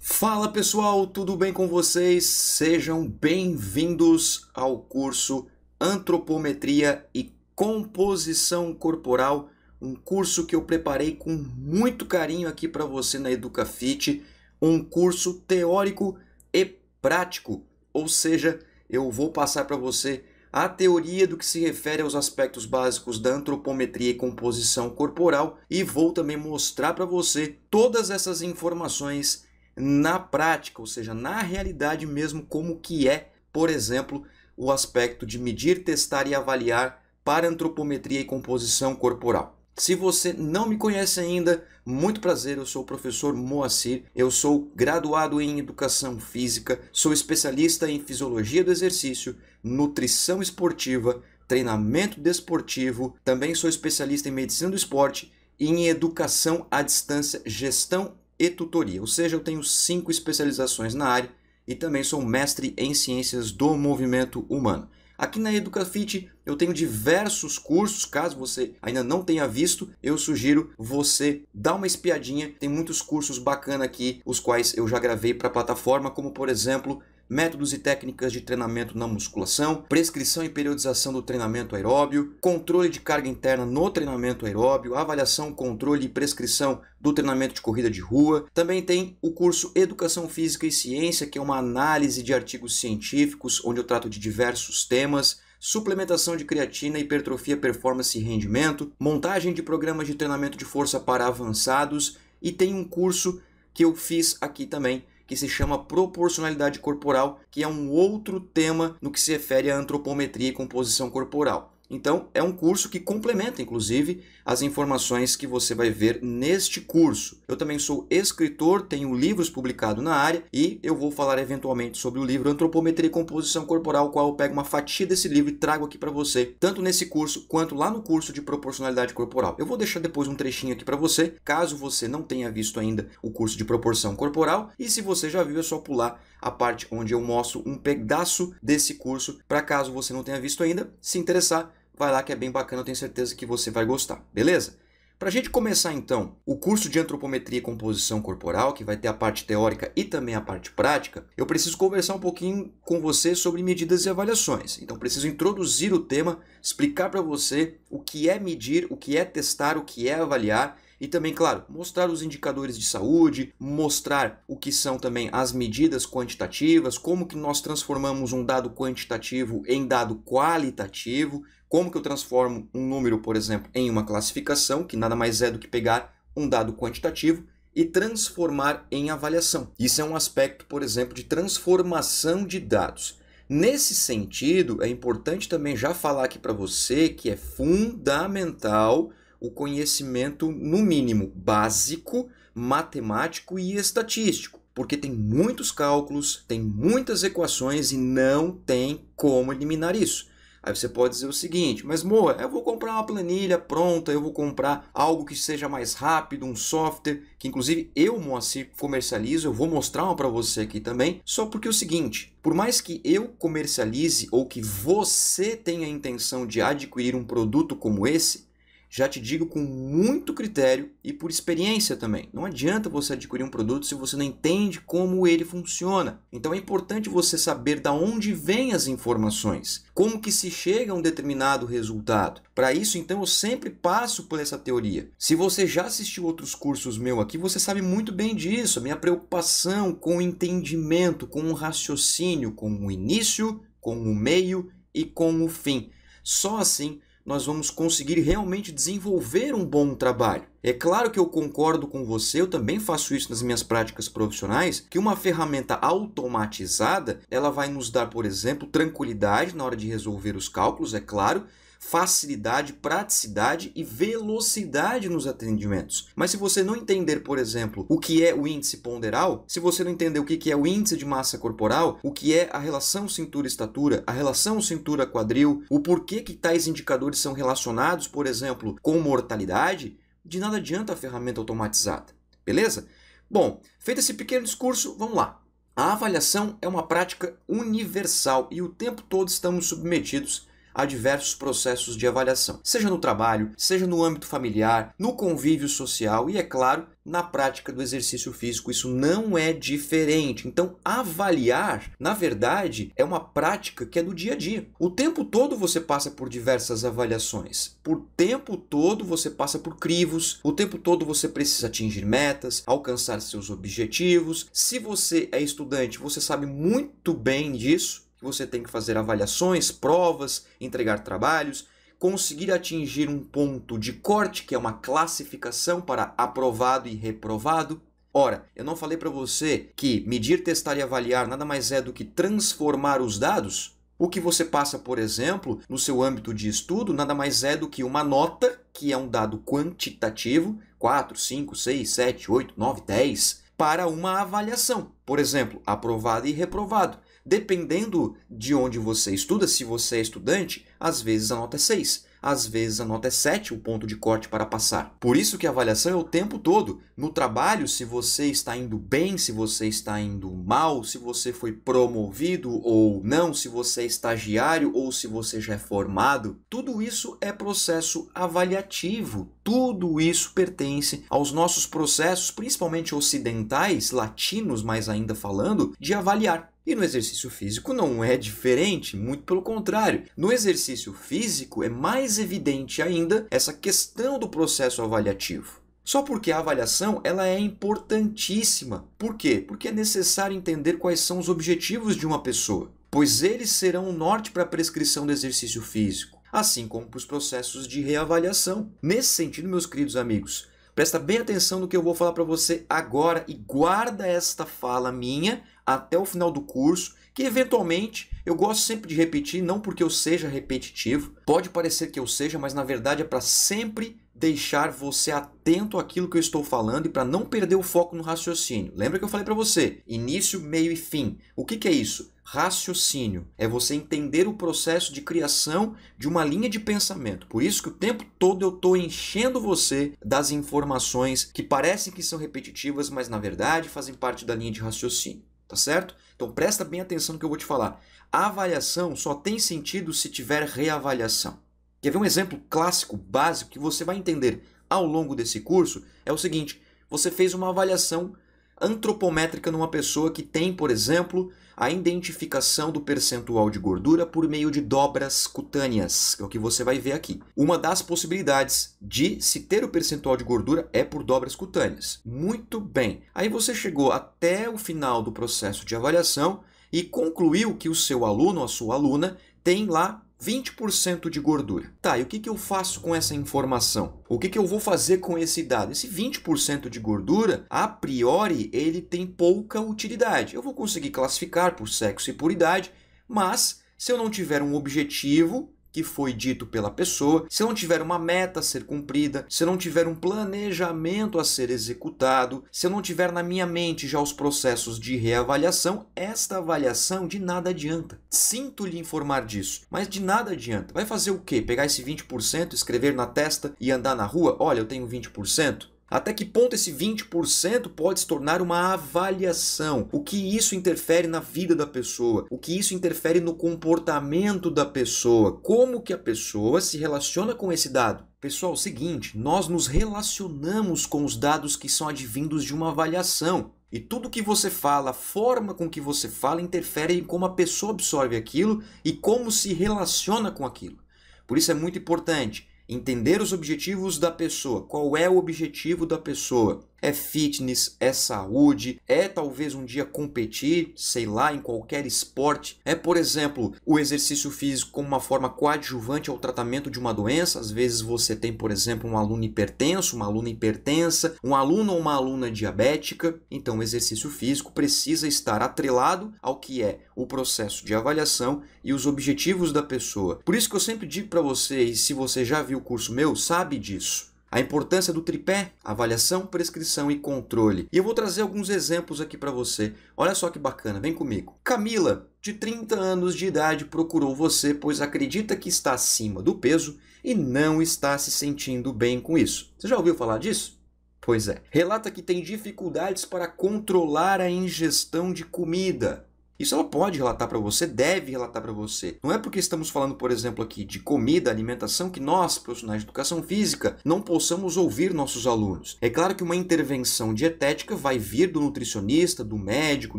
Fala pessoal, tudo bem com vocês? Sejam bem-vindos ao curso Antropometria e Composição Corporal, um curso que eu preparei com muito carinho aqui para você na EducaFit, um curso teórico e prático, ou seja, eu vou passar para você a teoria do que se refere aos aspectos básicos da antropometria e composição corporal e vou também mostrar para você todas essas informações na prática, ou seja, na realidade mesmo, como que é, por exemplo, o aspecto de medir, testar e avaliar para antropometria e composição corporal. Se você não me conhece ainda, muito prazer, eu sou o professor Moacir, eu sou graduado em Educação Física, sou especialista em Fisiologia do Exercício, Nutrição Esportiva, Treinamento Desportivo, também sou especialista em Medicina do Esporte e em Educação à Distância, Gestão e Tutoria, ou seja, eu tenho 5 especializações na área e também sou mestre em Ciências do Movimento Humano. Aqui na EducaFit eu tenho diversos cursos, caso você ainda não tenha visto, eu sugiro você dar uma espiadinha, tem muitos cursos bacanas aqui, os quais eu já gravei para a plataforma, como por exemplo, métodos e técnicas de treinamento na musculação, prescrição e periodização do treinamento aeróbio, controle de carga interna no treinamento aeróbio, avaliação, controle e prescrição do treinamento de corrida de rua. Também tem o curso Educação Física e Ciência, que é uma análise de artigos científicos, onde eu trato de diversos temas, suplementação de creatina, hipertrofia, performance e rendimento, montagem de programas de treinamento de força para avançados e tem um curso que eu fiz aqui também, que se chama Proporcionalidade Corporal, que é um outro tema no que se refere à antropometria e composição corporal. Então, é um curso que complementa, inclusive, as informações que você vai ver neste curso. Eu também sou escritor, tenho livros publicados na área e eu vou falar eventualmente sobre o livro Antropometria e Composição Corporal, o qual eu pego uma fatia desse livro e trago aqui para você, tanto nesse curso quanto lá no curso de Proporcionalidade Corporal. Eu vou deixar depois um trechinho aqui para você, caso você não tenha visto ainda o curso de Proporção Corporal, e se você já viu, é só pular a parte onde eu mostro um pedaço desse curso, para caso você não tenha visto ainda, se interessar, vai lá que é bem bacana, eu tenho certeza que você vai gostar, beleza? Para a gente começar então o curso de Antropometria e Composição Corporal, que vai ter a parte teórica e também a parte prática, eu preciso conversar um pouquinho com você sobre medidas e avaliações. Então preciso introduzir o tema, explicar para você o que é medir, o que é testar, o que é avaliar, e também, claro, mostrar os indicadores de saúde, mostrar o que são também as medidas quantitativas, como que nós transformamos um dado quantitativo em dado qualitativo, como que eu transformo um número, por exemplo, em uma classificação, que nada mais é do que pegar um dado quantitativo e transformar em avaliação. Isso é um aspecto, por exemplo, de transformação de dados. Nesse sentido, é importante também já falar aqui para você que é fundamental o conhecimento, no mínimo, básico, matemático e estatístico, porque tem muitos cálculos, tem muitas equações e não tem como eliminar isso. Aí você pode dizer o seguinte, mas Moa, eu vou comprar uma planilha pronta, eu vou comprar algo que seja mais rápido, um software, que inclusive eu, Moacir, comercializo, eu vou mostrar uma para você aqui também, só porque é o seguinte, por mais que eu comercialize ou que você tenha a intenção de adquirir um produto como esse, já te digo com muito critério e por experiência também. Não adianta você adquirir um produto se você não entende como ele funciona. Então é importante você saber de onde vêm as informações, como que se chega a um determinado resultado. Para isso, então, eu sempre passo por essa teoria. Se você já assistiu outros cursos meus aqui, você sabe muito bem disso. A minha preocupação com o entendimento, com o raciocínio, com o início, com o meio e com o fim. Só assim nós vamos conseguir realmente desenvolver um bom trabalho. É claro que eu concordo com você, eu também faço isso nas minhas práticas profissionais, que uma ferramenta automatizada, ela vai nos dar, por exemplo, tranquilidade na hora de resolver os cálculos, é claro, facilidade, praticidade e velocidade nos atendimentos. Mas se você não entender, por exemplo, o que é o índice ponderal, se você não entender o que é o índice de massa corporal, o que é a relação cintura-estatura, a relação cintura-quadril, o porquê que tais indicadores são relacionados, por exemplo, com mortalidade, de nada adianta a ferramenta automatizada, beleza? Bom, feito esse pequeno discurso, vamos lá. A avaliação é uma prática universal e o tempo todo estamos submetidos a diversos processos de avaliação, seja no trabalho, seja no âmbito familiar, no convívio social e, é claro, na prática do exercício físico. Isso não é diferente. Então, avaliar, na verdade, é uma prática que é do dia a dia. O tempo todo você passa por diversas avaliações. Por tempo todo você passa por crivos. O tempo todo você precisa atingir metas, alcançar seus objetivos. Se você é estudante, você sabe muito bem disso, que você tem que fazer avaliações, provas, entregar trabalhos, conseguir atingir um ponto de corte, que é uma classificação para aprovado e reprovado. Ora, eu não falei para você que medir, testar e avaliar nada mais é do que transformar os dados? O que você passa, por exemplo, no seu âmbito de estudo, nada mais é do que uma nota, que é um dado quantitativo, 4, 5, 6, 7, 8, 9, 10, para uma avaliação. Por exemplo, aprovado e reprovado. Dependendo de onde você estuda, se você é estudante, às vezes a nota é 6, às vezes a nota é 7, o ponto de corte para passar. Por isso que a avaliação é o tempo todo. No trabalho, se você está indo bem, se você está indo mal, se você foi promovido ou não, se você é estagiário ou se você já é formado, tudo isso é processo avaliativo. Tudo isso pertence aos nossos processos, principalmente ocidentais, latinos mais ainda falando, de avaliar. E no exercício físico não é diferente, muito pelo contrário. No exercício físico é mais evidente ainda essa questão do processo avaliativo. Só porque a avaliação ela é importantíssima. Por quê? Porque é necessário entender quais são os objetivos de uma pessoa, pois eles serão o norte para a prescrição do exercício físico, assim como para os processos de reavaliação. Nesse sentido, meus queridos amigos, presta bem atenção no que eu vou falar para você agora e guarda esta fala minha até o final do curso, que eventualmente eu gosto sempre de repetir, não porque eu seja repetitivo, pode parecer que eu seja, mas na verdade é para sempre deixar você atento àquilo que eu estou falando e para não perder o foco no raciocínio. Lembra que eu falei para você? Início, meio e fim. O que é isso? Raciocínio. É você entender o processo de criação de uma linha de pensamento. Por isso que o tempo todo eu estou enchendo você das informações que parecem que são repetitivas, mas na verdade fazem parte da linha de raciocínio. Tá certo? Então presta bem atenção no que eu vou te falar. A avaliação só tem sentido se tiver reavaliação. Quer ver um exemplo clássico, básico, que você vai entender ao longo desse curso? É o seguinte, você fez uma avaliação antropométrica numa pessoa que tem, por exemplo, a identificação do percentual de gordura por meio de dobras cutâneas, que é o que você vai ver aqui. Uma das possibilidades de se ter o percentual de gordura é por dobras cutâneas. Muito bem. Aí você chegou até o final do processo de avaliação e concluiu que o seu aluno ou a sua aluna tem lá 20% de gordura. Tá, e o que eu faço com essa informação? O que eu vou fazer com esse dado? Esse 20% de gordura, a priori, ele tem pouca utilidade. Eu vou conseguir classificar por sexo e por idade, mas se eu não tiver um objetivo que foi dito pela pessoa, se eu não tiver uma meta a ser cumprida, se eu não tiver um planejamento a ser executado, se eu não tiver na minha mente já os processos de reavaliação, esta avaliação de nada adianta. Sinto lhe informar disso, mas de nada adianta. Vai fazer o quê? Pegar esse 20%, escrever na testa e andar na rua? Olha, eu tenho 20%. Até que ponto esse 20% pode se tornar uma avaliação? O que isso interfere na vida da pessoa? O que isso interfere no comportamento da pessoa? Como que a pessoa se relaciona com esse dado? Pessoal, é o seguinte, nós nos relacionamos com os dados que são advindos de uma avaliação. E tudo que você fala, a forma com que você fala, interfere em como a pessoa absorve aquilo e como se relaciona com aquilo. Por isso é muito importante entender os objetivos da pessoa. Qual é o objetivo da pessoa? É fitness, é saúde, é talvez um dia competir, sei lá, em qualquer esporte. É, por exemplo, o exercício físico como uma forma coadjuvante ao tratamento de uma doença. Às vezes você tem, por exemplo, um aluno hipertenso, uma aluna hipertensa, um aluno ou uma aluna diabética. Então, o exercício físico precisa estar atrelado ao que é o processo de avaliação e os objetivos da pessoa. Por isso que eu sempre digo para vocês, se você já viu o curso meu, sabe disso. A importância do tripé, avaliação, prescrição e controle. E eu vou trazer alguns exemplos aqui para você. Olha só que bacana, vem comigo. Camila, de 30 anos de idade, procurou você, pois acredita que está acima do peso e não está se sentindo bem com isso. Você já ouviu falar disso? Pois é. Relata que tem dificuldades para controlar a ingestão de comida. Isso ela pode relatar para você, deve relatar para você. Não é porque estamos falando, por exemplo, aqui de comida, alimentação, que nós, profissionais de educação física, não possamos ouvir nossos alunos. É claro que uma intervenção dietética vai vir do nutricionista, do médico,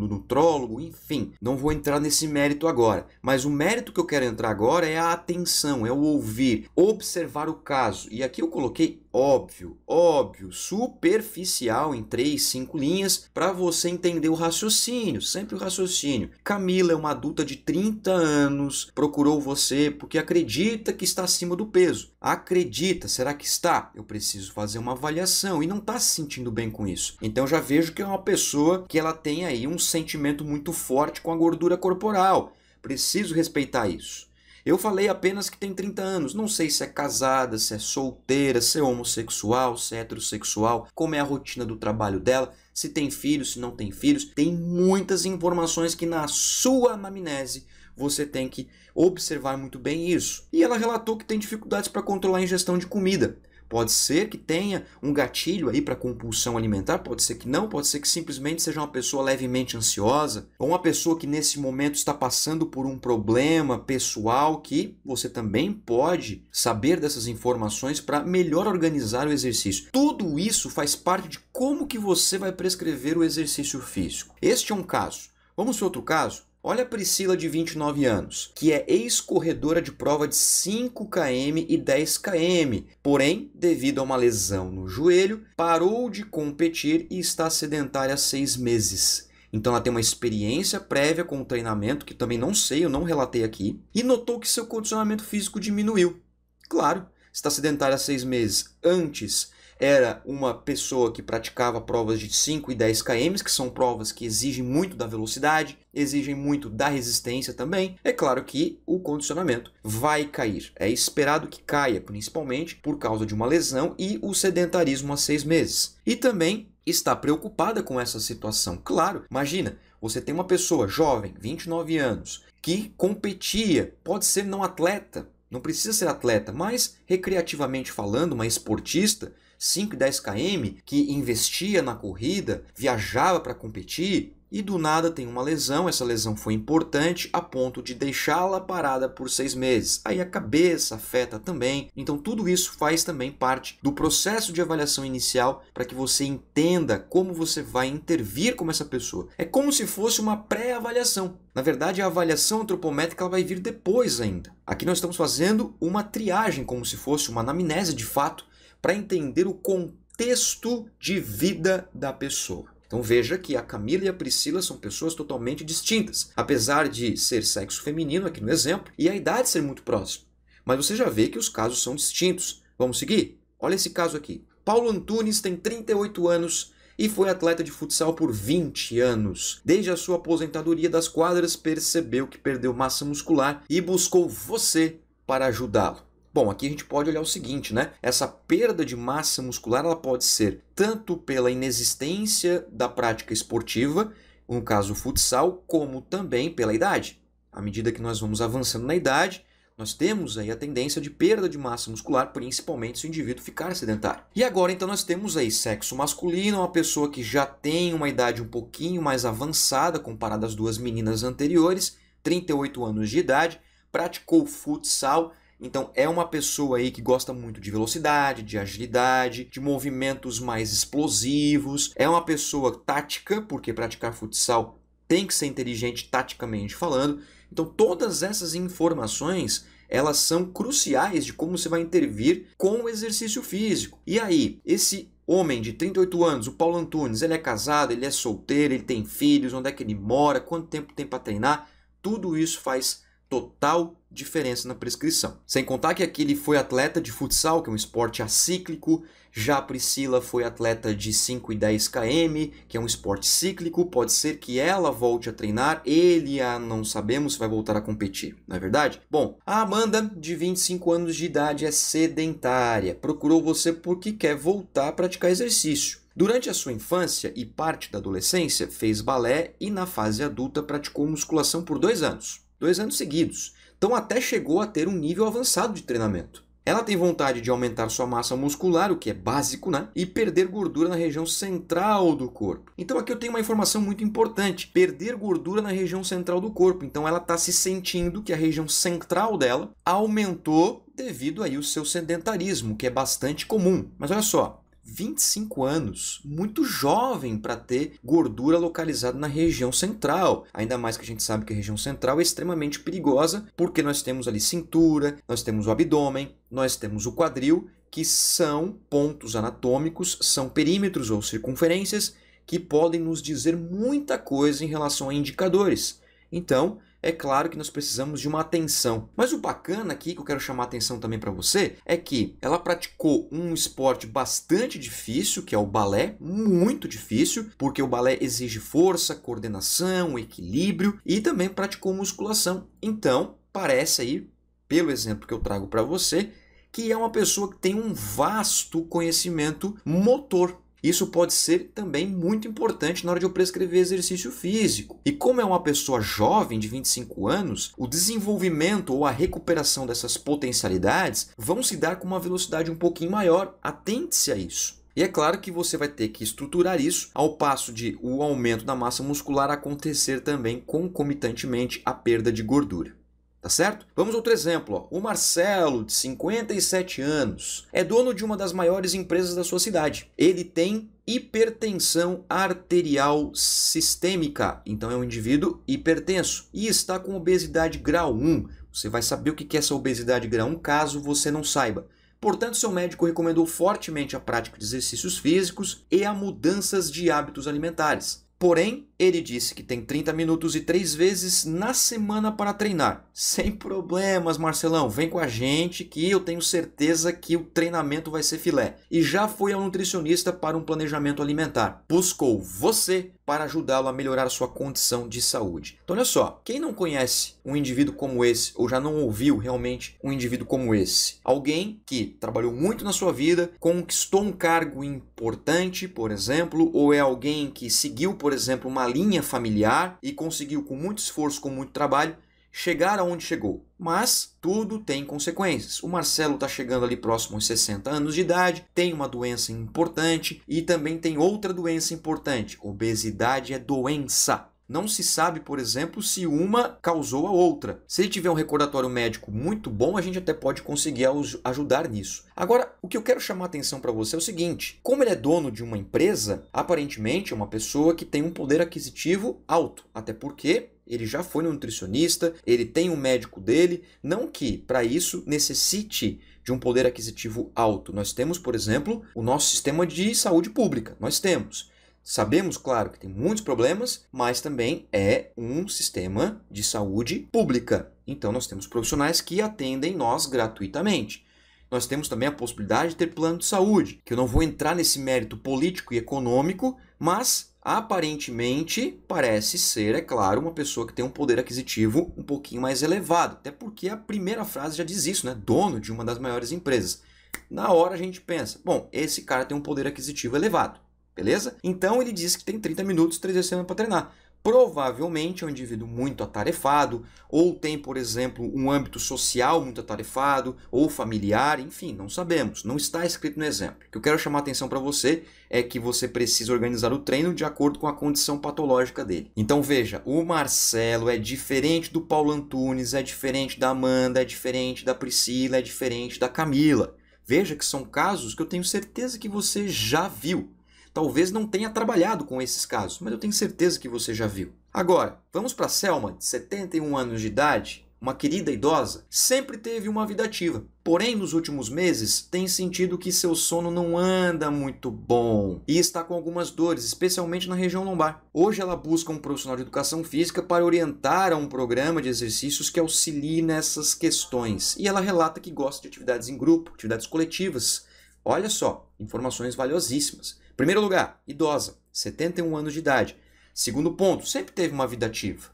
do nutrólogo, enfim. Não vou entrar nesse mérito agora. Mas o mérito que eu quero entrar agora é a atenção, é o ouvir, observar o caso. E aqui eu coloquei óbvio, superficial em 3, 5 linhas para você entender o raciocínio, sempre o raciocínio. Camila é uma adulta de 30 anos, procurou você porque acredita que está acima do peso. Acredita, será que está? Eu preciso fazer uma avaliação e não está se sentindo bem com isso. Então já vejo que é uma pessoa que ela tem aí um sentimento muito forte com a gordura corporal. Preciso respeitar isso. Eu falei apenas que tem 30 anos, não sei se é casada, se é solteira, se é homossexual, se é heterossexual, como é a rotina do trabalho dela, se tem filhos, se não tem filhos. Tem muitas informações que na sua anamnese você tem que observar muito bem isso. E ela relatou que tem dificuldades para controlar a ingestão de comida. Pode ser que tenha um gatilho aí para compulsão alimentar, pode ser que não, pode ser que simplesmente seja uma pessoa levemente ansiosa, ou uma pessoa que nesse momento está passando por um problema pessoal que você também pode saber dessas informações para melhor organizar o exercício. Tudo isso faz parte de como que você vai prescrever o exercício físico. Este é um caso. Vamos para outro caso? Olha a Priscila, de 29 anos, que é ex-corredora de prova de 5 km e 10 km, porém, devido a uma lesão no joelho, parou de competir e está sedentária há 6 meses. Então ela tem uma experiência prévia com o treinamento, que também não sei, eu não relatei aqui, e notou que seu condicionamento físico diminuiu. Claro, está sedentária há 6 meses. Antes era uma pessoa que praticava provas de 5 e 10 km, que são provas que exigem muito da velocidade, exigem muito da resistência também. É claro que o condicionamento vai cair. É esperado que caia, principalmente por causa de uma lesão e o sedentarismo há 6 meses. E também está preocupada com essa situação. Claro, imagina, você tem uma pessoa jovem, 29 anos, que competia, pode ser não atleta, não precisa ser atleta, mas recreativamente falando, uma esportista, 5 e 10 km, que investia na corrida, viajava para competir e do nada tem uma lesão. Essa lesão foi importante a ponto de deixá-la parada por 6 meses. Aí a cabeça afeta também. Então tudo isso faz também parte do processo de avaliação inicial para que você entenda como você vai intervir com essa pessoa. É como se fosse uma pré-avaliação. Na verdade, a avaliação antropométrica ela vai vir depois ainda. Aqui nós estamos fazendo uma triagem, como se fosse uma anamnese de fato, para entender o contexto de vida da pessoa. Então veja que a Camila e a Priscila são pessoas totalmente distintas, apesar de ser sexo feminino aqui no exemplo e a idade ser muito próxima. Mas você já vê que os casos são distintos. Vamos seguir? Olha esse caso aqui. Paulo Antunes tem 38 anos e foi atleta de futsal por 20 anos. Desde a sua aposentadoria das quadras, percebeu que perdeu massa muscular e buscou você para ajudá-lo. Bom, aqui a gente pode olhar o seguinte, né? Essa perda de massa muscular ela pode ser tanto pela inexistência da prática esportiva, no caso o futsal, como também pela idade. À medida que nós vamos avançando na idade, nós temos aí a tendência de perda de massa muscular, principalmente se o indivíduo ficar sedentário. E agora então nós temos aí sexo masculino, uma pessoa que já tem uma idade um pouquinho mais avançada comparada às duas meninas anteriores, 38 anos de idade, praticou futsal. Então é uma pessoa aí que gosta muito de velocidade, de agilidade, de movimentos mais explosivos. É uma pessoa tática, porque praticar futsal tem que ser inteligente taticamente falando. Então todas essas informações, elas são cruciais de como você vai intervir com o exercício físico. E aí, esse homem de 38 anos, o Paulo Antunes, ele é casado, ele é solteiro, ele tem filhos, onde é que ele mora, quanto tempo tem para treinar, tudo isso faz total diferença na prescrição. Sem contar que aqui ele foi atleta de futsal, que é um esporte acíclico, já a Priscila foi atleta de 5 e 10 km, que é um esporte cíclico, pode ser que ela volte a treinar, ele não sabemos se vai voltar a competir, não é verdade? Bom, a Amanda, de 25 anos de idade, é sedentária, procurou você porque quer voltar a praticar exercício. Durante a sua infância e parte da adolescência, fez balé e na fase adulta praticou musculação por 2 anos. 2 anos seguidos. Então até chegou a ter um nível avançado de treinamento. Ela tem vontade de aumentar sua massa muscular, o que é básico, né? E perder gordura na região central do corpo. Então aqui eu tenho uma informação muito importante. Perder gordura na região central do corpo. Então ela está se sentindo que a região central dela aumentou devido aí ao seu sedentarismo, que é bastante comum. Mas olha só, 25 anos, muito jovem para ter gordura localizada na região central. Ainda mais que a gente sabe que a região central é extremamente perigosa, porque nós temos ali cintura, nós temos o abdômen, nós temos o quadril, que são pontos anatômicos, são perímetros ou circunferências que podem nos dizer muita coisa em relação a indicadores. Então, é claro que nós precisamos de uma atenção. Mas o bacana aqui, que eu quero chamar a atenção também para você, é que ela praticou um esporte bastante difícil, que é o balé, muito difícil, porque o balé exige força, coordenação, equilíbrio, e também praticou musculação. Então, parece aí, pelo exemplo que eu trago para você, que é uma pessoa que tem um vasto conhecimento motor. Isso pode ser também muito importante na hora de eu prescrever exercício físico. E como é uma pessoa jovem, de 25 anos, o desenvolvimento ou a recuperação dessas potencialidades vão se dar com uma velocidade um pouquinho maior. Atente-se a isso. E é claro que você vai ter que estruturar isso ao passo de o aumento da massa muscular acontecer também concomitantemente à perda de gordura. Tá certo? Vamos a outro exemplo. Ó. O Marcelo, de 57 anos, é dono de uma das maiores empresas da sua cidade. Ele tem hipertensão arterial sistêmica, então é um indivíduo hipertenso e está com obesidade grau 1. Você vai saber o que é essa obesidade grau 1 caso você não saiba. Portanto, seu médico recomendou fortemente a prática de exercícios físicos e a mudanças de hábitos alimentares. Porém, ele disse que tem 30 minutos e 3 vezes na semana para treinar. Sem problemas, Marcelão. Vem com a gente que eu tenho certeza que o treinamento vai ser filé. E já foi ao nutricionista para um planejamento alimentar. Buscou você para ajudá-lo a melhorar sua condição de saúde. Então, olha só. Quem não conhece um indivíduo como esse, ou já não ouviu realmente um indivíduo como esse? Alguém que trabalhou muito na sua vida, conquistou um cargo importante, por exemplo, ou é alguém que seguiu, por exemplo, uma linha familiar e conseguiu com muito esforço, com muito trabalho, chegar aonde chegou. Mas tudo tem consequências. O Marcelo está chegando ali próximo aos 60 anos de idade, tem uma doença importante e também tem outra doença importante. Obesidade é doença. Não se sabe, por exemplo, se uma causou a outra. Se ele tiver um recordatório médico muito bom, a gente até pode conseguir ajudar nisso. Agora, o que eu quero chamar a atenção para você é o seguinte. Como ele é dono de uma empresa, aparentemente é uma pessoa que tem um poder aquisitivo alto. Até porque ele já foi no nutricionista, ele tem um médico dele. Não que, para isso, necessite de um poder aquisitivo alto. Nós temos, por exemplo, o nosso sistema de saúde pública. Nós temos. Sabemos, claro, que tem muitos problemas, mas também é um sistema de saúde pública. Então, nós temos profissionais que atendem nós gratuitamente. Nós temos também a possibilidade de ter plano de saúde, que eu não vou entrar nesse mérito político e econômico, mas aparentemente parece ser, é claro, uma pessoa que tem um poder aquisitivo um pouquinho mais elevado. Até porque a primeira frase já diz isso, né? Dono de uma das maiores empresas. Na hora a gente pensa, bom, esse cara tem um poder aquisitivo elevado. Beleza? Então ele diz que tem 30 minutos, 3 vezes semana para treinar. Provavelmente é um indivíduo muito atarefado, ou tem, por exemplo, um âmbito social muito atarefado, ou familiar, enfim, não sabemos. Não está escrito no exemplo. O que eu quero chamar a atenção para você é que você precisa organizar o treino de acordo com a condição patológica dele. Então veja, o Marcelo é diferente do Paulo Antunes, é diferente da Amanda, é diferente da Priscila, é diferente da Camila. Veja que são casos que eu tenho certeza que você já viu. Talvez não tenha trabalhado com esses casos, mas eu tenho certeza que você já viu. Agora, vamos para a Selma, de 71 anos de idade, uma querida idosa, sempre teve uma vida ativa. Porém, nos últimos meses, tem sentido que seu sono não anda muito bom e está com algumas dores, especialmente na região lombar. Hoje ela busca um profissional de educação física para orientar a um programa de exercícios que auxilie nessas questões. E ela relata que gosta de atividades em grupo, atividades coletivas. Olha só, informações valiosíssimas. Primeiro lugar, idosa, 71 anos de idade. Segundo ponto, sempre teve uma vida ativa.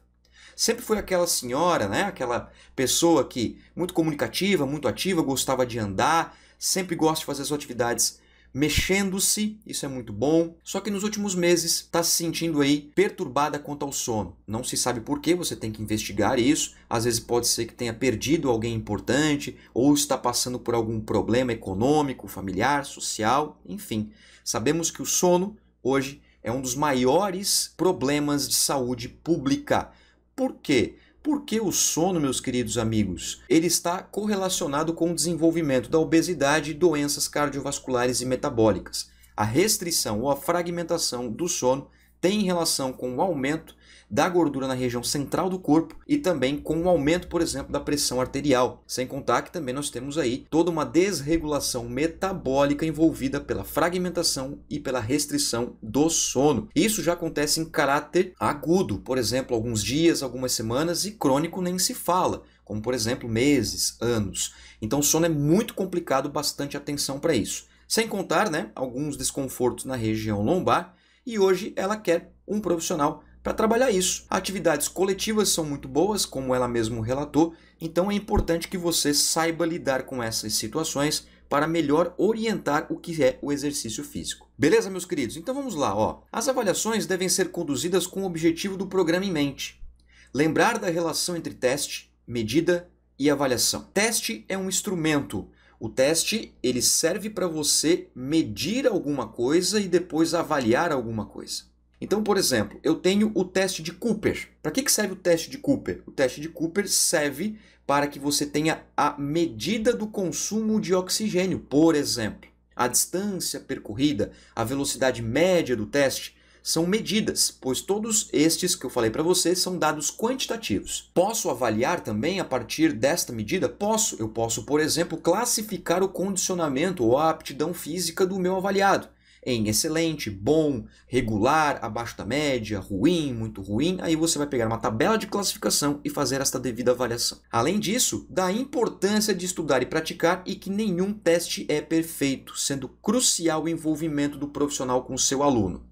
Sempre foi aquela senhora, né? Aquela pessoa que muito comunicativa, muito ativa, gostava de andar, sempre gosta de fazer suas atividades mexendo-se, isso é muito bom. Só que nos últimos meses está se sentindo aí perturbada quanto ao sono. Não se sabe por quê, você tem que investigar isso. Às vezes pode ser que tenha perdido alguém importante ou está passando por algum problema econômico, familiar, social, enfim. Sabemos que o sono hoje é um dos maiores problemas de saúde pública. Por quê? Porque o sono, meus queridos amigos, ele está correlacionado com o desenvolvimento da obesidade e doenças cardiovasculares e metabólicas. A restrição ou a fragmentação do sono tem relação com o aumento da gordura na região central do corpo e também com o aumento, por exemplo, da pressão arterial. Sem contar que também nós temos aí toda uma desregulação metabólica envolvida pela fragmentação e pela restrição do sono. Isso já acontece em caráter agudo, por exemplo, alguns dias, algumas semanas, e crônico nem se fala, como por exemplo meses, anos. Então o sono é muito complicado, bastante atenção para isso. Sem contar, alguns desconfortos na região lombar, e hoje ela quer um profissional para trabalhar isso. Atividades coletivas são muito boas, como ela mesmo relatou, então é importante que você saiba lidar com essas situações para melhor orientar o que é o exercício físico. Beleza, meus queridos? Então vamos lá. As avaliações devem ser conduzidas com o objetivo do programa em mente. Lembrar da relação entre teste, medida e avaliação. Teste é um instrumento. O teste ele serve para você medir alguma coisa e depois avaliar alguma coisa. Então, por exemplo, eu tenho o teste de Cooper. Para que serve o teste de Cooper? O teste de Cooper serve para que você tenha a medida do consumo de oxigênio, por exemplo. A distância percorrida, a velocidade média do teste são medidas, pois todos estes que eu falei para você são dados quantitativos. Posso avaliar também a partir desta medida? Posso. Eu posso, por exemplo, classificar o condicionamento ou a aptidão física do meu avaliado em excelente, bom, regular, abaixo da média, ruim, muito ruim. Aí você vai pegar uma tabela de classificação e fazer esta devida avaliação. Além disso, da importância de estudar e praticar e que nenhum teste é perfeito, sendo crucial o envolvimento do profissional com o seu aluno.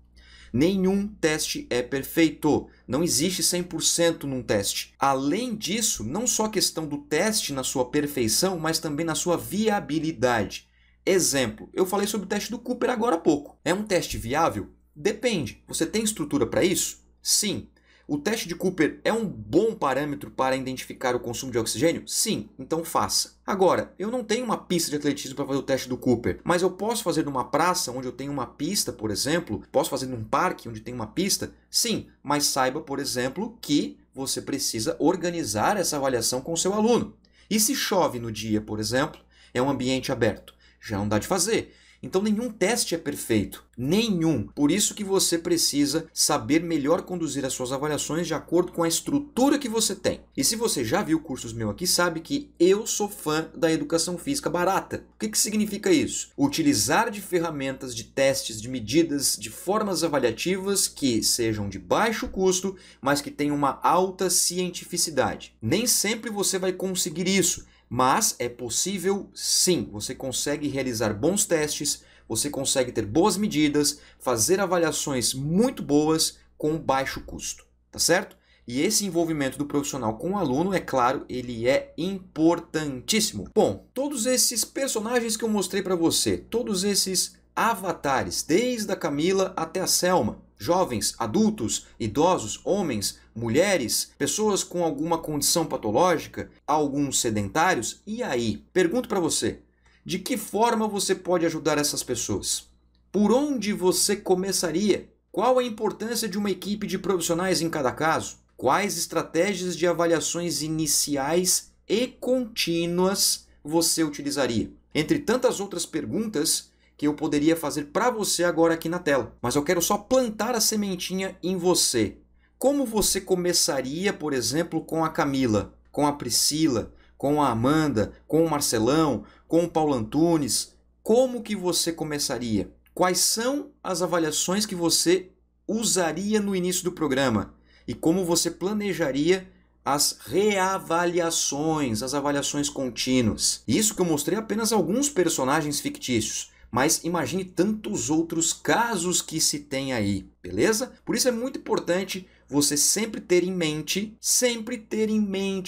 Nenhum teste é perfeito, não existe 100% num teste. Além disso, não só a questão do teste na sua perfeição, mas também na sua viabilidade. Exemplo, eu falei sobre o teste do Cooper agora há pouco. É um teste viável? Depende. Você tem estrutura para isso? Sim. O teste de Cooper é um bom parâmetro para identificar o consumo de oxigênio? Sim, então faça. Agora, eu não tenho uma pista de atletismo para fazer o teste do Cooper, mas eu posso fazer numa praça onde eu tenho uma pista, por exemplo? Posso fazer num parque onde tem uma pista? Sim, mas saiba, por exemplo, que você precisa organizar essa avaliação com o seu aluno. E se chove no dia, por exemplo, é um ambiente aberto? Já não dá de fazer. Então nenhum teste é perfeito, nenhum. Por isso que você precisa saber melhor conduzir as suas avaliações de acordo com a estrutura que você tem. E se você já viu cursos meus aqui, sabe que eu sou fã da educação física barata. O que significa isso? Utilizar de ferramentas, de testes, de medidas, de formas avaliativas que sejam de baixo custo, mas que tenham uma alta cientificidade. Nem sempre você vai conseguir isso. Mas é possível sim, você consegue realizar bons testes, você consegue ter boas medidas, fazer avaliações muito boas com baixo custo, tá certo? E esse envolvimento do profissional com o aluno, é claro, ele é importantíssimo. Bom, todos esses personagens que eu mostrei para você, todos esses avatares, desde a Camila até a Selma, jovens, adultos, idosos, homens, mulheres, pessoas com alguma condição patológica, alguns sedentários, e aí? Pergunto para você, de que forma você pode ajudar essas pessoas? Por onde você começaria? Qual a importância de uma equipe de profissionais em cada caso? Quais estratégias de avaliações iniciais e contínuas você utilizaria? Entre tantas outras perguntas que eu poderia fazer para você agora aqui na tela. Mas eu quero só plantar a sementinha em você. Como você começaria, por exemplo, com a Camila, com a Priscila, com a Amanda, com o Marcelão, com o Paulo Antunes? Como que você começaria? Quais são as avaliações que você usaria no início do programa? E como você planejaria as reavaliações, as avaliações contínuas? Isso que eu mostrei apenas alguns personagens fictícios. Mas imagine tantos outros casos que se tem aí, beleza? Por isso é muito importante você sempre ter em mente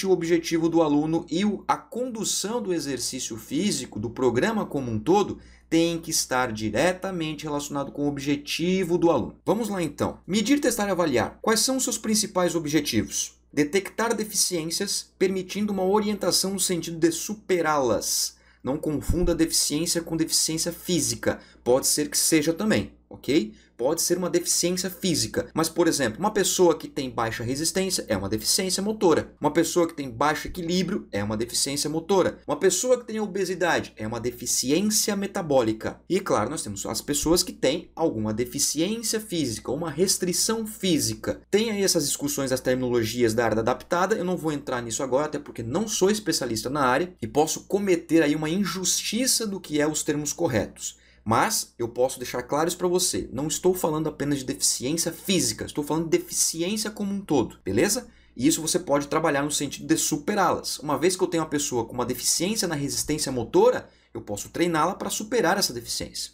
o objetivo do aluno e a condução do exercício físico, do programa como um todo, tem que estar diretamente relacionado com o objetivo do aluno. Vamos lá então. Medir, testar e avaliar. Quais são os seus principais objetivos? Detectar deficiências, permitindo uma orientação no sentido de superá-las. Não confunda deficiência com deficiência física. Pode ser que seja também, ok? Pode ser uma deficiência física. Mas, por exemplo, uma pessoa que tem baixa resistência é uma deficiência motora. Uma pessoa que tem baixo equilíbrio é uma deficiência motora. Uma pessoa que tem obesidade é uma deficiência metabólica. E, claro, nós temos as pessoas que têm alguma deficiência física, uma restrição física. Tem aí essas discussões das terminologias da área adaptada. Eu não vou entrar nisso agora, até porque não sou especialista na área e posso cometer aí uma injustiça do que é os termos corretos. Mas eu posso deixar claro isso para você. Não estou falando apenas de deficiência física, estou falando de deficiência como um todo, beleza? E isso você pode trabalhar no sentido de superá-las. Uma vez que eu tenho uma pessoa com uma deficiência na resistência motora, eu posso treiná-la para superar essa deficiência.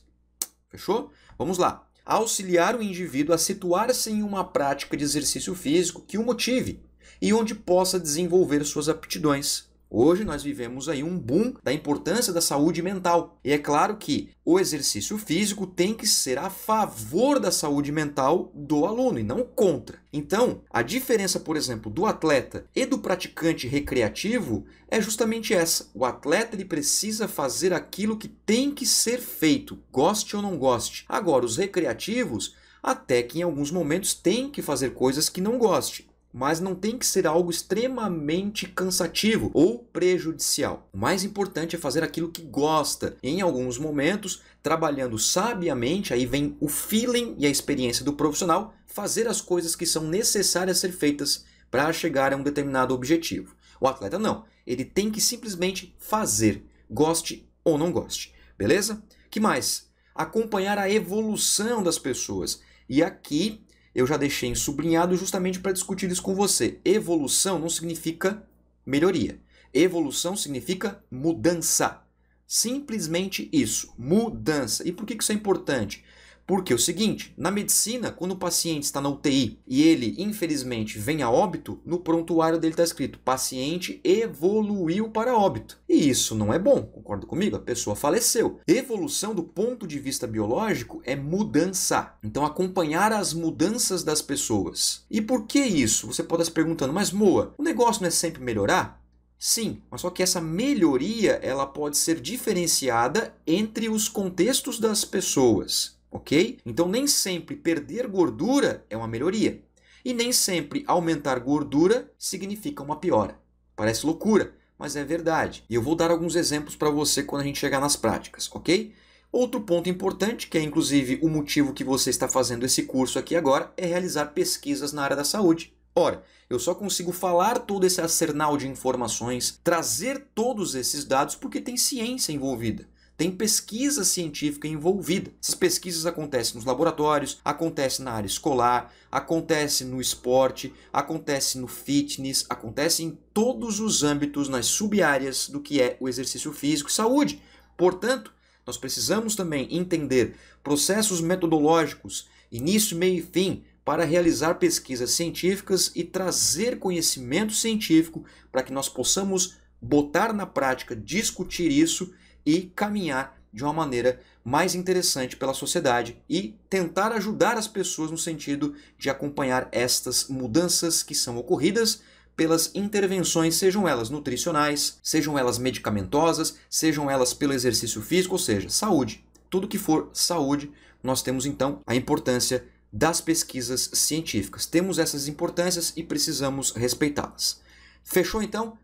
Fechou? Vamos lá. Auxiliar o indivíduo a situar-se em uma prática de exercício físico que o motive e onde possa desenvolver suas aptidões. Hoje nós vivemos aí um boom da importância da saúde mental. E é claro que o exercício físico tem que ser a favor da saúde mental do aluno e não contra. Então, a diferença, por exemplo, do atleta e do praticante recreativo é justamente essa. O atleta ele precisa fazer aquilo que tem que ser feito, goste ou não goste. Agora, os recreativos, até que em alguns momentos tem que fazer coisas que não goste. Mas não tem que ser algo extremamente cansativo ou prejudicial. O mais importante é fazer aquilo que gosta. Em alguns momentos, trabalhando sabiamente, aí vem o feeling e a experiência do profissional, fazer as coisas que são necessárias ser feitas para chegar a um determinado objetivo. O atleta não. Ele tem que simplesmente fazer, goste ou não goste. Beleza? Que mais? Acompanhar a evolução das pessoas. E aqui eu já deixei sublinhado justamente para discutir isso com você. Evolução não significa melhoria. Evolução significa mudança. Simplesmente isso, mudança. E por que isso é importante? Porque é o seguinte, na medicina, quando o paciente está na UTI e ele, infelizmente, vem a óbito, no prontuário dele está escrito, paciente evoluiu para óbito. E isso não é bom, concorda comigo? A pessoa faleceu. Evolução do ponto de vista biológico é mudança. Então, acompanhar as mudanças das pessoas. E por que isso? Você pode estar se perguntando, mas Moa, o negócio não é sempre melhorar? Sim, mas só que essa melhoria ela pode ser diferenciada entre os contextos das pessoas. Ok? Então, nem sempre perder gordura é uma melhoria. E nem sempre aumentar gordura significa uma piora. Parece loucura, mas é verdade. E eu vou dar alguns exemplos para você quando a gente chegar nas práticas, ok? Outro ponto importante, que é inclusive o motivo que você está fazendo esse curso aqui agora, é realizar pesquisas na área da saúde. Ora, eu só consigo falar todo esse arsenal de informações, trazer todos esses dados porque tem ciência envolvida. Tem pesquisa científica envolvida. Essas pesquisas acontecem nos laboratórios, acontecem na área escolar, acontecem no esporte, acontecem no fitness, acontecem em todos os âmbitos, nas sub-áreas do que é o exercício físico e saúde. Portanto, nós precisamos também entender processos metodológicos, início, meio e fim, para realizar pesquisas científicas e trazer conhecimento científico para que nós possamos botar na prática, discutir isso e caminhar de uma maneira mais interessante pela sociedade e tentar ajudar as pessoas no sentido de acompanhar estas mudanças que são ocorridas pelas intervenções, sejam elas nutricionais, sejam elas medicamentosas, sejam elas pelo exercício físico, ou seja, saúde. Tudo que for saúde, nós temos então a importância das pesquisas científicas. Temos essas importâncias e precisamos respeitá-las. Fechou então?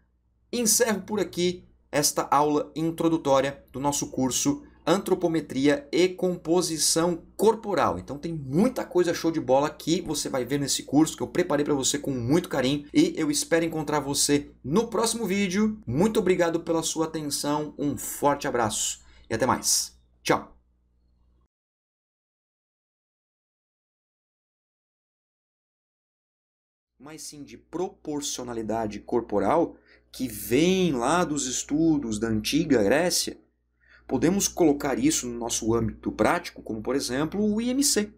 Encerro por aqui esta aula introdutória do nosso curso Antropometria e Composição Corporal. Então tem muita coisa show de bola que você vai ver nesse curso que eu preparei para você com muito carinho e eu espero encontrar você no próximo vídeo. Muito obrigado pela sua atenção, um forte abraço e até mais. Tchau! Mas sim de proporcionalidade corporal que vem lá dos estudos da antiga Grécia, podemos colocar isso no nosso âmbito prático, como por exemplo o IMC.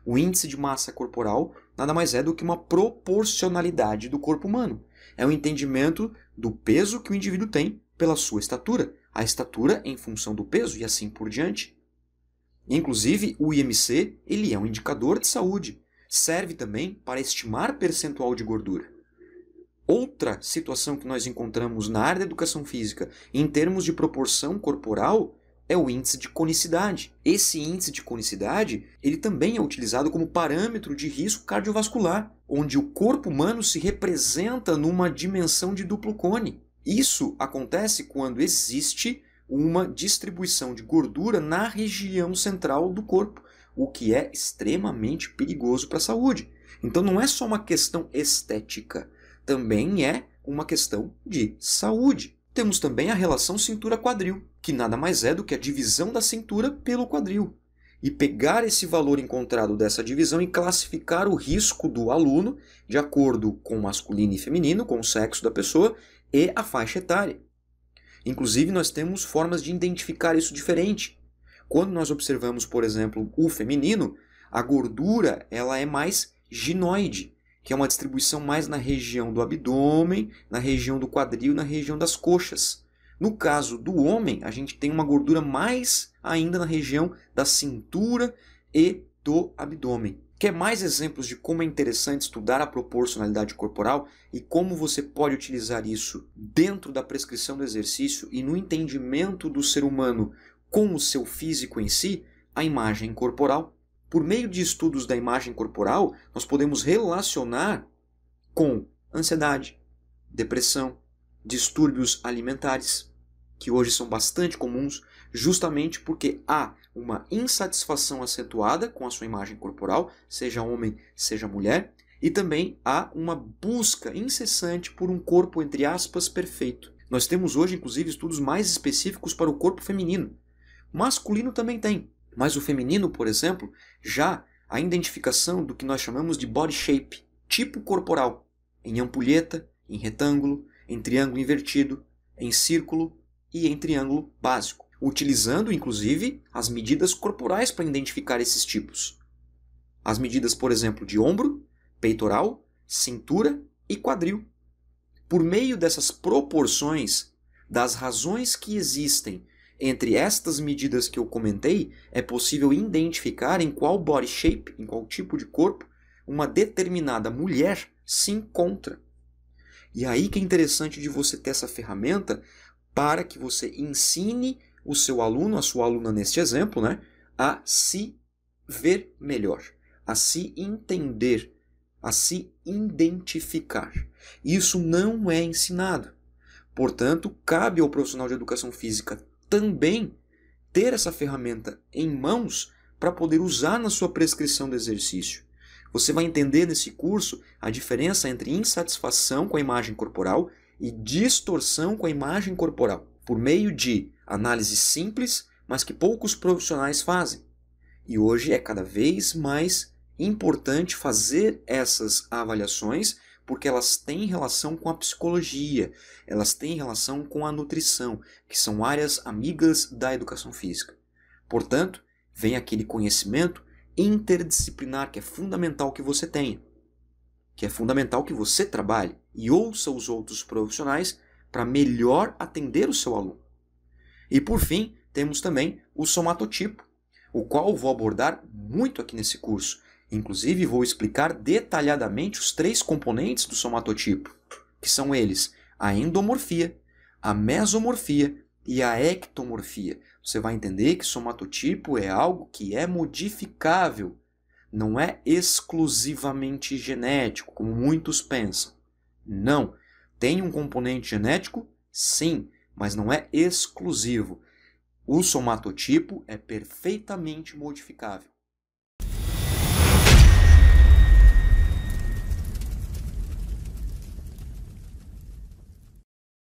O índice de massa corporal nada mais é do que uma proporcionalidade do corpo humano. É o entendimento do peso que o indivíduo tem pela sua estatura. a estatura em função do peso e assim por diante. Inclusive, o IMC ele é um indicador de saúde. Serve também para estimar percentual de gordura. Outra situação que nós encontramos na área da educação física em termos de proporção corporal é o índice de conicidade. Esse índice de conicidade ele também é utilizado como parâmetro de risco cardiovascular, onde o corpo humano se representa numa dimensão de duplo cone. Isso acontece quando existe uma distribuição de gordura na região central do corpo, o que é extremamente perigoso para a saúde. Então não é só uma questão estética, também é uma questão de saúde. Temos também a relação cintura-quadril, que nada mais é do que a divisão da cintura pelo quadril. E pegar esse valor encontrado dessa divisão e classificar o risco do aluno de acordo com masculino e feminino, com o sexo da pessoa e a faixa etária. Inclusive, nós temos formas de identificar isso diferente. Quando nós observamos, por exemplo, o feminino, a gordura ela é mais ginoide, que é uma distribuição mais na região do abdômen, na região do quadril e na região das coxas. No caso do homem, a gente tem uma gordura mais ainda na região da cintura e do abdômen. Quer mais exemplos de como é interessante estudar a proporcionalidade corporal e como você pode utilizar isso dentro da prescrição do exercício e no entendimento do ser humano com o seu físico em si? A imagem corporal. Por meio de estudos da imagem corporal, nós podemos relacionar com ansiedade, depressão, distúrbios alimentares, que hoje são bastante comuns, justamente porque há uma insatisfação acentuada com a sua imagem corporal, seja homem, seja mulher, e também há uma busca incessante por um corpo, entre aspas, perfeito. Nós temos hoje, inclusive, estudos mais específicos para o corpo feminino. O masculino também tem, mas o feminino, por exemplo, já a identificação do que nós chamamos de body shape, tipo corporal, em ampulheta, em retângulo, em triângulo invertido, em círculo e em triângulo básico, utilizando inclusive as medidas corporais para identificar esses tipos. As medidas, por exemplo, de ombro, peitoral, cintura e quadril. Por meio dessas proporções, das razões que existem entre estas medidas que eu comentei, é possível identificar em qual body shape, em qual tipo de corpo, uma determinada mulher se encontra. E aí que é interessante de você ter essa ferramenta para que você ensine o seu aluno, a sua aluna neste exemplo, né, a se ver melhor, a se entender, a se identificar. Isso não é ensinado. Portanto, cabe ao profissional de educação física também ter essa ferramenta em mãos para poder usar na sua prescrição do exercício. Você vai entender nesse curso a diferença entre insatisfação com a imagem corporal e distorção com a imagem corporal, por meio de análise simples, mas que poucos profissionais fazem. E hoje é cada vez mais importante fazer essas avaliações, porque elas têm relação com a psicologia, elas têm relação com a nutrição, que são áreas amigas da educação física. Portanto, vem aquele conhecimento interdisciplinar que é fundamental que você tenha, que é fundamental que você trabalhe e ouça os outros profissionais para melhor atender o seu aluno. E por fim, temos também o somatotipo, o qual vou abordar muito aqui nesse curso. Inclusive, vou explicar detalhadamente os 3 componentes do somatotipo, que são eles: a endomorfia, a mesomorfia e a ectomorfia. Você vai entender que somatotipo é algo que é modificável, não é exclusivamente genético, como muitos pensam. Não. Tem um componente genético? Sim, mas não é exclusivo. O somatotipo é perfeitamente modificável.